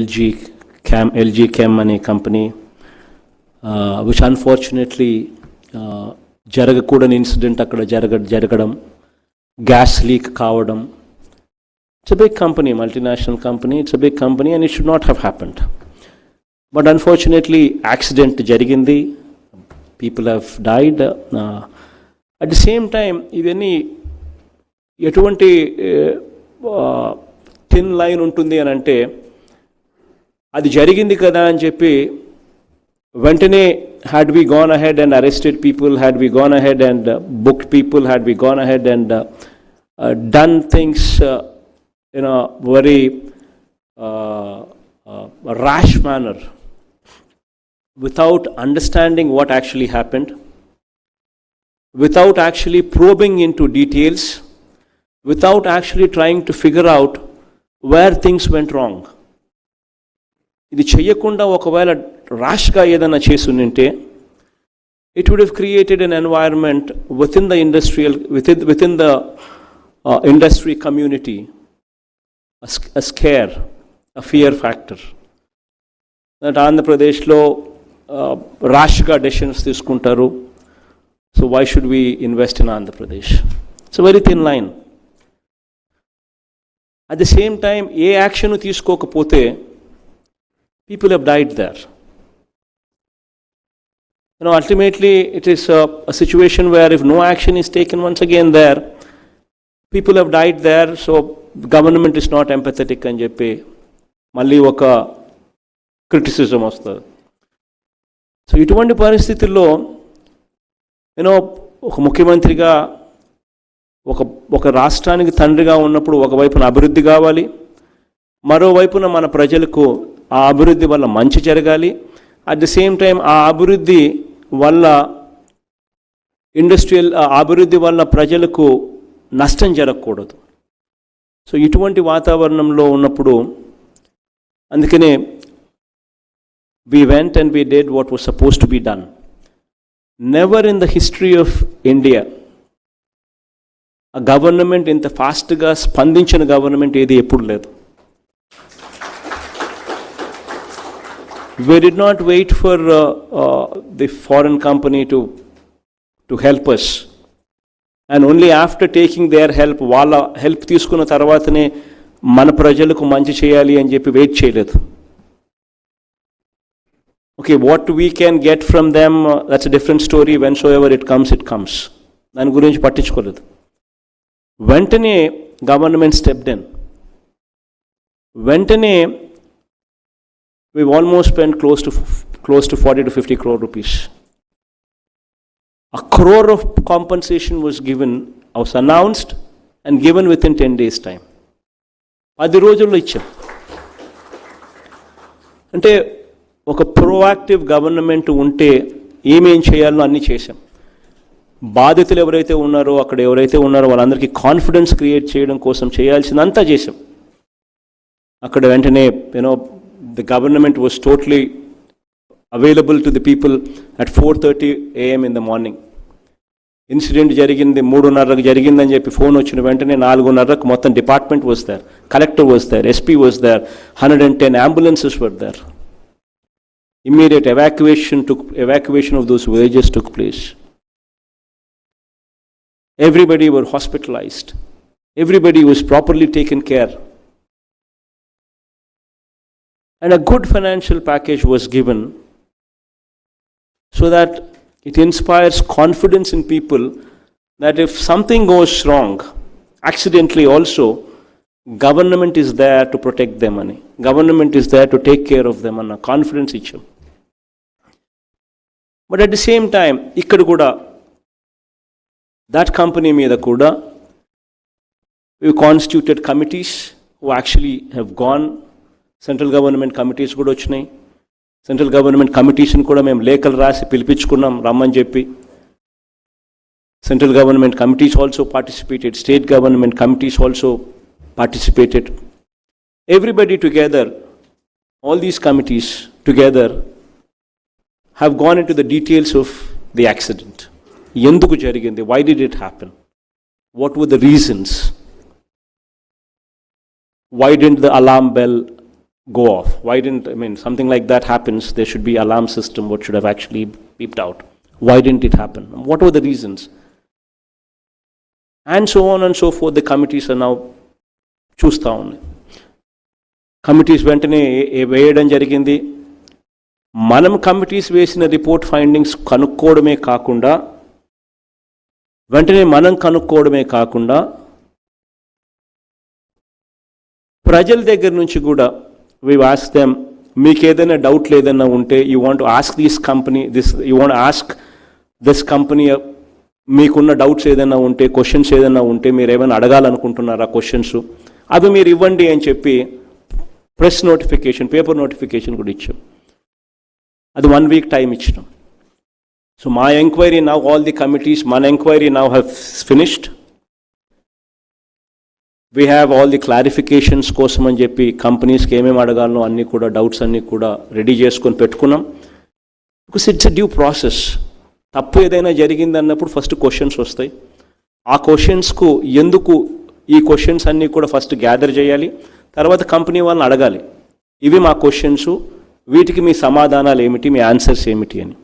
LG Chem అనే company which unfortunately జరగకూడని incident అక్కడ జరగడం, గ్యాస్ లీక్ కావడం. It's a big company, multinational company, it's a big company and it should not have happened. But unfortunately accident jarigindi, people have died. At the same time, ఇవన్నీ ఎటువంటి thin line ఉంటుంది అని అంటే, అది జరిగింది కదా అని చెప్పి వెంటనే had we gone ahead and arrested people, had we gone ahead and booked people, had we gone ahead and done things in a very rash manner without understanding what actually happened, without actually probing into details, without actually trying to figure out where things went wrong. ఇది చెయ్యకుండా ఒకవేళ ర్యాష్గా ఏదైనా చేసుంటే, it would have created an environment within the industry community, a scare, a fear factor. That ఆంధ్రప్రదేశ్లో ర్యాష్గా decisions తీసుకుంటారు, so why should we invest in Andhra Pradesh? It's a very thin line. At the same time, A action తీసుకోకపోతే people have died there. Ultimately it is a situation where if no action is taken once again there, people have died there, so government is not empathetic అని చెప్పి మళ్ళీ ఒక criticism వస్తుంది. So ఇటువంటి పరిస్థితుల్లో ఒక ముఖ్యమంత్రిగా ఒక రాష్ట్రానికి తండ్రిగా ఉన్నప్పుడు ఒకవైపున అభివృద్ధి కావాలి, మరోవైపున మన ప్రజలకు ఆ అభివృద్ధి వల్ల మంచి జరగాలి. అట్ ది సేమ్ టైం ఆ అభివృద్ధి వల్ల అభివృద్ధి వల్ల ప్రజలకు నష్టం జరగకూడదు. సో ఇటువంటి వాతావరణంలో ఉన్నప్పుడు అందుకనే we went and we did what was supposed to be done. Never in the history of India a government ఇంత ఫాస్ట్గా స్పందించిన గవర్నమెంట్ ఏది ఎప్పుడు లేదు. We did not wait for the foreign company to help us, and only after taking their help, వాళ్ళ help తీసుకున్న తర్వాతనే మన ప్రజలకు మంచి చేయాలి అని చెప్పి వెయిట్ చేయలేదు. Okay, what we can get from them, that's a different story. Whensoever it comes, it comes. దాని గురించి పట్టించుకోలేదు. వెంటనే గవర్నమెంట్ స్టెప్డ్ ఇన్. వెంటనే we've almost spent close to 40 to 50 crore rupees. A crore of compensation was announced and given within 10 days time. 10 రోజుల్లో ఇచ్చాం. అంటే ఒక proactive government ఉంటే ఏమేం చేయాలో అన్నీ చేశాం. బాధితులు ఎవరైతే ఉన్నారో అక్కడ ఎవరైతే ఉన్నారో వాళ్ళందరికీ కాన్ఫిడెన్స్ క్రియేట్ చేయడం కోసం చేయాల్సిందంతా చేశాం. అక్కడ వెంటనే the government was totally available to the people at 4:30 a.m. in the morning. Incident జరిగింది 3:30కి జరిగిందని చెప్పి ఫోన్ వచ్చిన వెంటనే 4:30కు మొత్తం department was there, collector was there, SP was there, 110 ambulances were there. Immediate evacuation of those villages took place. Everybody were hospitalized. Everybody was properly taken care. And a good financial package was given so that it inspires confidence in people that if something goes wrong, accidentally also, government is there to protect their money. Government is there to take care of them and a confidence icham. But at the same time, ikkada kuda, that company meeda kuda, we constituted committees who actually have gone. Central government committees కూడా వచ్చినాయి. Central government కమిటీస్ని కూడా మేము లేఖలు రాసి పిలిపించుకున్నాం రమ్మని చెప్పి. Central government committees also participated, state government committees also participated. Everybody together, all these committees together have gone into the details of the accident. Enduku jarigindi? Why did it happen? What were the reasons? Why didn't the alarm bell go off? Why didn't, I mean, something like that happens, there should be alarm system, what should have actually beeped out. Why didn't it happen? What were the reasons? And so on and so forth, the committees are now చూస్తూ ఉన్నాయి. Committees వెంటనే వేయడం జరిగింది. మనం committees వేసిన report findings కనుక్కోవడమే కాకుండా, వెంటనే మనం కనుక్కోవడమే కాకుండా, ప్రజల దగ్గర నుంచి కూడా we ask them, మీకు ఏదైనా డౌట్ లేదన్నా ఉంటే, you want ask this company, you want ask this company, మీకున్న డౌట్స్ ఏదైనా ఉంటే, క్వశ్చన్స్ ఏదైనా ఉంటే, మీరు ఏమైనా అడగాలనుకుంటున్నారా క్వశ్చన్స్, అవి మీరు ఇవ్వండి అని చెప్పి ప్రెస్ నోటిఫికేషన్, పేపర్ నోటిఫికేషన్ కూడా ఇచ్చాం. అది 1 week టైం ఇచ్చినాం. సో మా enquiry now, all the committees, మన enquiry now have finished. We have all the clarifications కోసం అని చెప్పి కంపెనీస్కి ఏమేమి అడగాలనో అన్నీ కూడా, డౌట్స్ అన్నీ కూడా రెడీ చేసుకొని పెట్టుకున్నాం. Because it's a due process. తప్పు ఏదైనా జరిగిందన్నప్పుడు ఫస్ట్ క్వశ్చన్స్ వస్తాయి. ఆ క్వశ్చన్స్కు ఎందుకు, ఈ క్వశ్చన్స్ అన్నీ కూడా ఫస్ట్ గ్యాదర్ చేయాలి, తర్వాత కంపెనీ వాళ్ళని అడగాలి, ఇవి మా క్వశ్చన్స్, వీటికి మీ సమాధానాలు ఏమిటి, మీ ఆన్సర్స్ ఏమిటి అని.